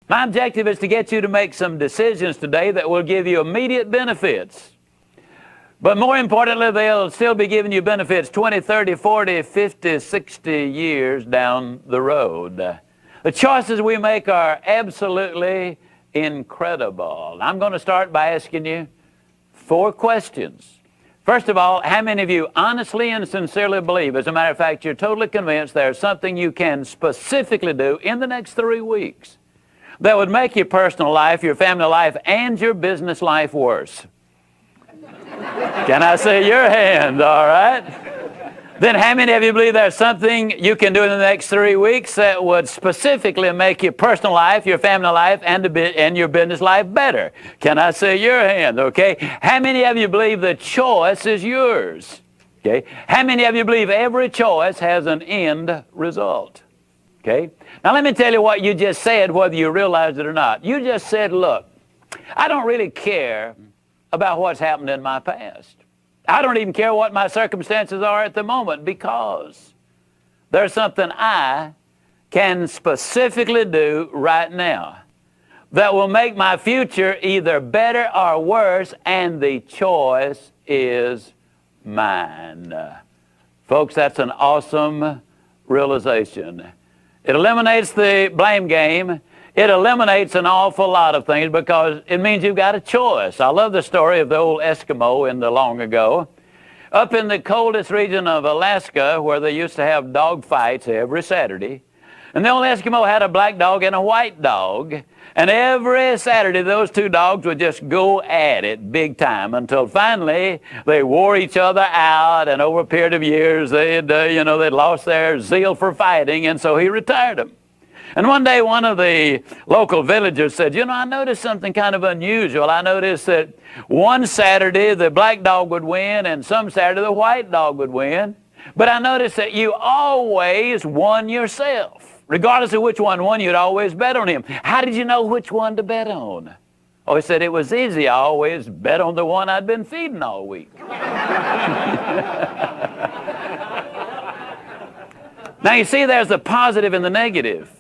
My objective is to get you to make some decisions today that will give you immediate benefits. But more importantly, they'll still be giving you benefits 20, 30, 40, 50, 60 years down the road. The choices we make are absolutely incredible. I'm going to start by asking you 4 questions. First of all, how many of you honestly and sincerely believe, as a matter of fact, you're totally convinced there's something you can specifically do in the next 3 weeks that would make your personal life, your family life, and your business life worse? Can I see your hand? All right. Then how many of you believe there's something you can do in the next 3 weeks that would specifically make your personal life, your family life, and your business life better? Can I see your hand? Okay. How many of you believe the choice is yours? Okay. How many of you believe every choice has an end result? Okay. Now let me tell you what you just said, whether you realize it or not. You just said, look, I don't really care about what's happened in my past. I don't even care what my circumstances are at the moment, because there's something I can specifically do right now that will make my future either better or worse, and the choice is mine. Folks, that's an awesome realization. It eliminates the blame game. It eliminates an awful lot of things, because it means you've got a choice. I love the story of the old Eskimo in the long ago. Up in the coldest region of Alaska, where they used to have dog fights every Saturday, and the old Eskimo had a black dog and a white dog, and every Saturday those 2 dogs would just go at it big time until finally they wore each other out, and over a period of years they'd lost their zeal for fighting, and so he retired them. And one day one of the local villagers said, I noticed something kind of unusual. I noticed that one Saturday the black dog would win, and some Saturday the white dog would win. But I noticed that you always won yourself. Regardless of which one won, you'd always bet on him. How did you know which one to bet on? Oh, he said, it was easy. I always bet on the one I'd been feeding all week. Now you see, there's the positive and the negative.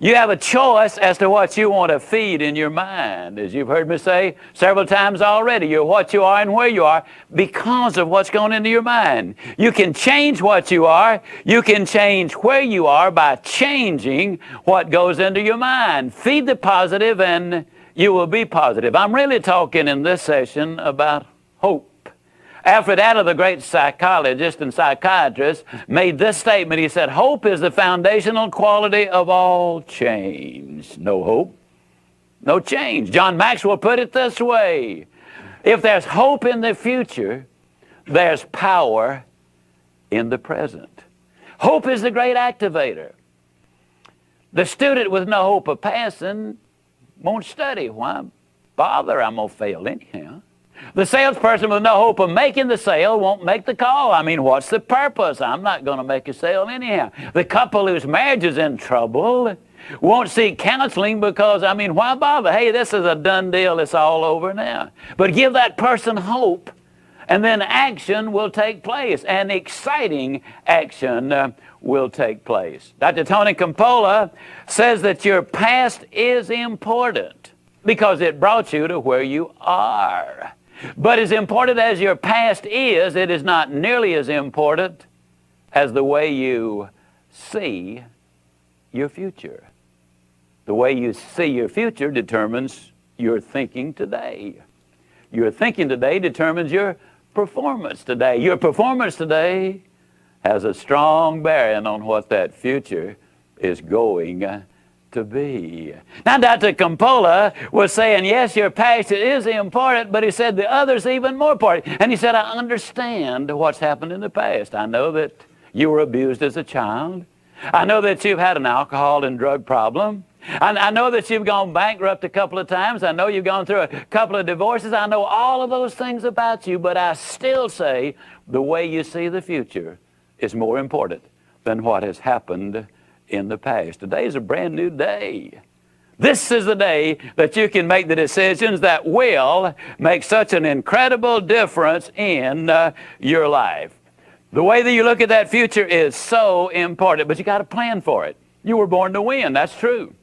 You have a choice as to what you want to feed in your mind. As you've heard me say several times already, you're what you are and where you are because of what's going into your mind. You can change what you are. You can change where you are by changing what goes into your mind. Feed the positive and you will be positive. I'm really talking in this session about hope. Alfred Adler, the great psychologist and psychiatrist, made this statement. He said, hope is the foundational quality of all change. No hope, no change. John Maxwell put it this way: if there's hope in the future, there's power in the present. Hope is the great activator. The student with no hope of passing won't study. Why bother? I'm going to fail anyhow. The salesperson with no hope of making the sale won't make the call. I mean, what's the purpose? I'm not going to make a sale anyhow. The couple whose marriage is in trouble won't seek counseling because, why bother? Hey, this is a done deal. It's all over now. But give that person hope, and then action will take place, and exciting action will take place. Dr. Tony Campola says that your past is important because it brought you to where you are. But as important as your past is, it is not nearly as important as the way you see your future. The way you see your future determines your thinking today. Your thinking today determines your performance today. Your performance today has a strong bearing on what that future is going to be. Now, Dr. Campola was saying, yes, your past is important, but he said the other's even more important. And he said, I understand what's happened in the past. I know that you were abused as a child. I know that you've had an alcohol and drug problem. I know that you've gone bankrupt a couple of times. I know you've gone through a couple of divorces. I know all of those things about you, but I still say the way you see the future is more important than what has happened in the past. Today's a brand new day. This is the day that you can make the decisions that will make such an incredible difference in your life. The way that you look at that future is so important, but you got to plan for it. You were born to win, that's true.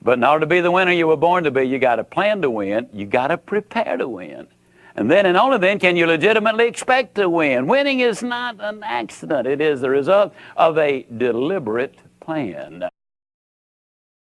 But in order to be the winner you were born to be, you got to plan to win. You got to prepare to win. And then and only then can you legitimately expect to win. Winning is not an accident. It is the result of a deliberate plan.